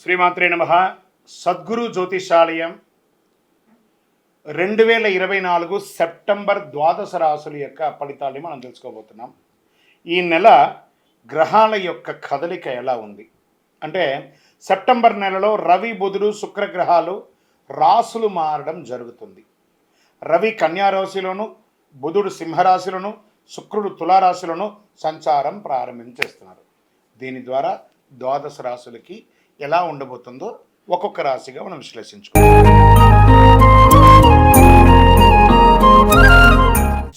శ్రీమాత్రే నమః. సద్గురు జ్యోతిషాలయం 2024 సెప్టెంబర్ ద్వాదశ రాశుల యొక్క ఫలితాన్ని మనం తెలుసుకోబోతున్నాం. ఈ నెల గ్రహాల యొక్క కదలిక ఎలా ఉంది అంటే, సెప్టెంబర్ నెలలో రవి, బుధుడు, శుక్రగ్రహాలు రాశులు మారడం జరుగుతుంది. రవి కన్యారాశిలోను, బుధుడు సింహరాశిలోను, శుక్రుడు తులారాశిలోను సంచారం ప్రారంభించేస్తున్నారు. దీని ద్వారా ద్వాదశ రాశులకి ఎలా ఉండబోతుందో ఒక్కొక్క రాశిగా మనం విశ్లేషించుకుంటాం.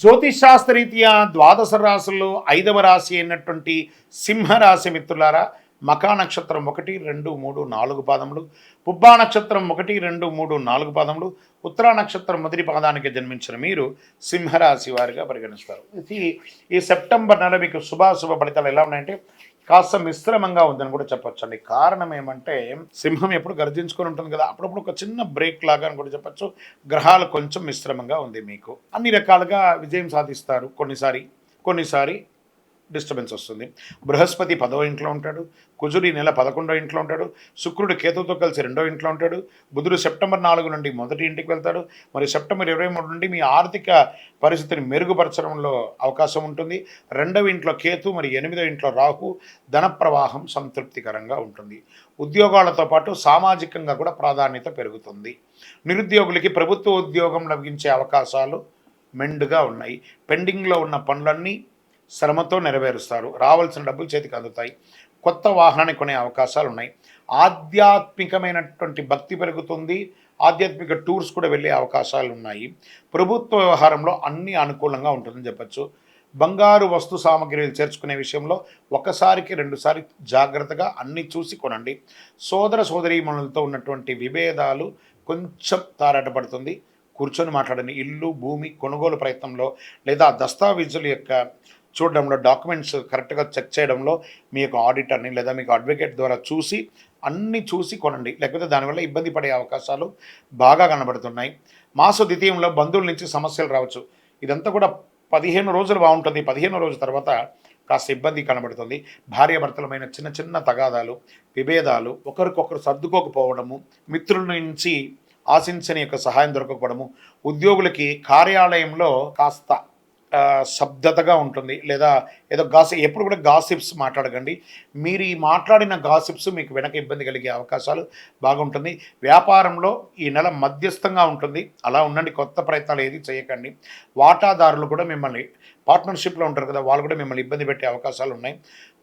జ్యోతిషాస్త్రరీత్యా ద్వాదశ రాశుల్లో 5వ రాశి అయినటువంటి సింహరాశి మిత్రులారా, మకా నక్షత్రం 1, 2, 3, 4 పాదములు, పుబ్బా నక్షత్రం 1, 2, 3, 4 పాదములు, ఉత్తరా నక్షత్రం మొదటి పాదానికి జన్మించిన మీరు సింహరాశి వారిగా పరిగణిస్తారు. ఈ సెప్టెంబర్ నెల మీకు శుభాశుభ ఫలితాలు ఎలా ఉన్నాయంటే, కాస్త మిశ్రమంగా ఉందని కూడా చెప్పొచ్చండి. కారణం ఏమంటే, సింహం ఎప్పుడు గర్జించుకొని ఉంటుంది కదా, అప్పుడప్పుడు ఒక చిన్న బ్రేక్ లాగా అని కూడా చెప్పచ్చు. గ్రహాలు కొంచెం మిశ్రమంగా ఉంది. మీకు అన్ని రకాలుగా విజయం సాధిస్తారు. కొన్నిసారి డిస్టర్బెన్స్ వస్తుంది. బృహస్పతి 10వ ఇంట్లో ఉంటాడు, కుజుడు నెల 11వ ఇంట్లో ఉంటాడు, శుక్రుడు కేతుతో కలిసి 2వ ఇంట్లో ఉంటాడు, బుధుడు సెప్టెంబర్ 4 నుండి మొదటి ఇంటికి వెళ్తాడు. మరి సెప్టెంబర్ 23 నుండి మీ ఆర్థిక పరిస్థితిని మెరుగుపరచడంలో అవకాశం ఉంటుంది. 2వ ఇంట్లో కేతు, మరి 8వ ఇంట్లో రాహు. ధన ప్రవాహం సంతృప్తికరంగా ఉంటుంది. ఉద్యోగాలతో పాటు సామాజికంగా కూడా ప్రాధాన్యత పెరుగుతుంది. నిరుద్యోగులకి ప్రభుత్వ ఉద్యోగం లభించే అవకాశాలు మెండుగా ఉన్నాయి. పెండింగ్లో ఉన్న పనులన్నీ శ్రమతో నెరవేరుస్తారు. రావాల్సిన డబ్బులు చేతికి అందుతాయి. కొత్త వాహనాన్ని కొనే అవకాశాలు ఉన్నాయి. ఆధ్యాత్మికమైనటువంటి భక్తి పెరుగుతుంది. ఆధ్యాత్మిక టూర్స్ కూడా వెళ్ళే అవకాశాలు ఉన్నాయి. ప్రభుత్వ వ్యవహారంలో అన్ని అనుకూలంగా ఉంటుందని చెప్పచ్చు. బంగారు వస్తు సామగ్రిలు చేర్చుకునే విషయంలో ఒకసారికి 2 సారి జాగ్రత్తగా అన్ని చూసి కొనండి. సోదర సోదరీమణులతో ఉన్నటువంటి విభేదాలు కొంచెం తారాటపడుతుంది. కూర్చొని మాట్లాడండి. ఇల్లు, భూమి కొనుగోలు ప్రయత్నంలో లేదా దస్తావేజుల యొక్క చూడడంలో, డాక్యుమెంట్స్ కరెక్ట్గా చెక్ చేయడంలో మీ యొక్క ఆడిటర్ని లేదా మీకు అడ్వకేట్ ద్వారా అన్నీ చూసి కొనండి. లేకపోతే దానివల్ల ఇబ్బంది పడే అవకాశాలు బాగా కనబడుతున్నాయి. మాస ద్వితీయంలో బంధువుల నుంచి సమస్యలు రావచ్చు. ఇదంతా కూడా 15 రోజులు బాగుంటుంది. 15 రోజుల తర్వాత కాస్త ఇబ్బంది కనబడుతుంది. భార్యాభర్తలమైన చిన్న చిన్న తగాదాలు, విభేదాలు, ఒకరికొకరు సర్దుకోకపోవడము, మిత్రుల నుంచి ఆశించని యొక్క సహాయం దొరకకపోవడము, ఉద్యోగులకి కార్యాలయంలో కాస్త శబ్దతగా ఉంటుంది. లేదా ఏదో ఎప్పుడు కూడా గాసిప్స్ మాట్లాడకండి. మీరు ఈ మాట్లాడిన గాసిప్స్ మీకు వెనక ఇబ్బంది కలిగే అవకాశాలు బాగుంటుంది. వ్యాపారంలో ఈ నెల మధ్యస్థంగా ఉంటుంది. అలా ఉండండి. కొత్త ప్రయత్నాలు ఏది చేయకండి. వాటాదారులు కూడా మిమ్మల్ని, పార్ట్నర్షిప్లో ఉంటారు కదా, వాళ్ళు కూడా మిమ్మల్ని ఇబ్బంది పెట్టే అవకాశాలు ఉన్నాయి.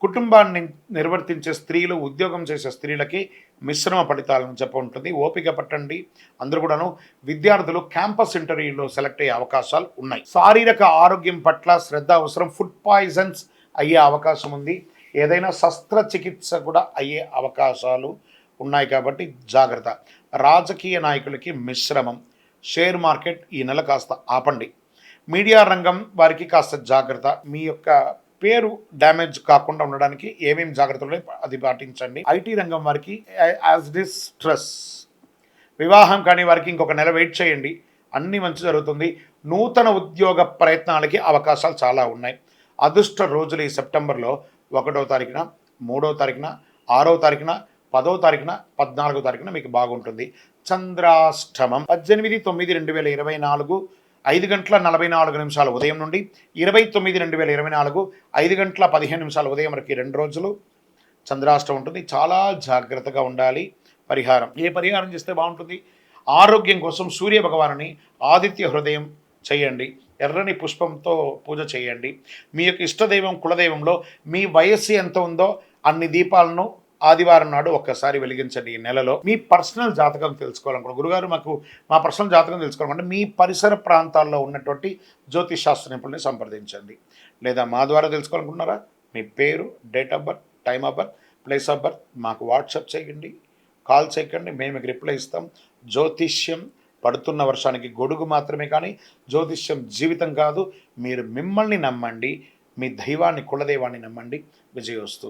కుటుంబాన్ని నిర్వర్తించే స్త్రీలు, ఉద్యోగం చేసే స్త్రీలకి మిశ్రమ ఫలితాలను ఉంటుంది. ఓపిక పట్టండి. అందరూ కూడాను విద్యార్థులు క్యాంపస్ ఇంటర్వ్యూలో సెలెక్ట్ అయ్యే అవకాశాలు ఉన్నాయి. శారీరక ఆరోగ్యం పట్ల శ్రద్ధ అవసరం. ఫుడ్ పాయిజన్స్ అయ్యే అవకాశం ఉంది. ఏదైనా శస్త్రచికిత్స కూడా అయ్యే అవకాశాలు ఉన్నాయి కాబట్టి జాగ్రత్త. రాజకీయ నాయకులకి మిశ్రమం. షేర్ మార్కెట్ ఈ నెల కాస్త ఆపండి. మీడియా రంగం వారికి కాస్త జాగ్రత్త. మీ యొక్క పేరు డ్యామేజ్ కాకుండా ఉండడానికి ఏమేమి జాగ్రత్తలు అది పాటించండి. ఐటీ రంగం వారికి యాజ్ డిస్ స్ట్రెస్. వివాహం కాని వారికి ఇంకొక నెల వెయిట్ చేయండి. అన్నీ మంచి జరుగుతుంది. నూతన ఉద్యోగ ప్రయత్నాలకి అవకాశాలు చాలా ఉన్నాయి. అదృష్ట రోజులు ఈ సెప్టెంబర్లో 1వ తారీఖున, 3వ తారీఖున, 6వ తారీఖున, 10వ తారీఖున, 14వ తారీఖున మీకు బాగుంటుంది. చంద్రాష్టమం 18/9/2024 5:44 ఉదయం నుండి 20/9/2024 5:15 ఉదయం వరకు 2 రోజులు చంద్రాష్టమం ఉంటుంది. చాలా జాగ్రత్తగా ఉండాలి. పరిహారం, ఏ పరిహారం చేస్తే బాగుంటుంది? ఆరోగ్యం కోసం సూర్య భగవానుని ఆదిత్య హృదయం చేయండి. ఎర్రని పుష్పంతో పూజ చేయండి. మీ యొక్క ఇష్టదైవం, కులదైవంలో మీ వయస్సు ఎంత ఉందో అన్ని దీపాలను ఆదివారం నాడు ఒక్కసారి వెలిగించండి. ఈ నెలలో మీ పర్సనల్ జాతకం తెలుసుకోవాలనుకుంటున్నారు, గురుగారు మాకు మా పర్సనల్ జాతకం తెలుసుకోవాలంటే మీ పరిసర ప్రాంతాల్లో ఉన్నటువంటి జ్యోతిష్ శాస్త్ర నిపుణుల్ని సంప్రదించండి. లేదా మా ద్వారా తెలుసుకోవాలనుకుంటున్నారా? మీ పేరు, date of birth, time of birth, place of birth మాకు వాట్సాప్ చేయండి, కాల్ చేయకండి. మేము మీకు రిప్లై ఇస్తాం. జ్యోతిష్యం పడుతున్న వర్షానికి గొడుగు మాత్రమే, కానీ జ్యోతిష్యం జీవితం కాదు. మీరు మిమ్మల్ని నమ్మండి, మీ దైవాన్ని, కులదైవాన్ని నమ్మండి. విజయోస్తు.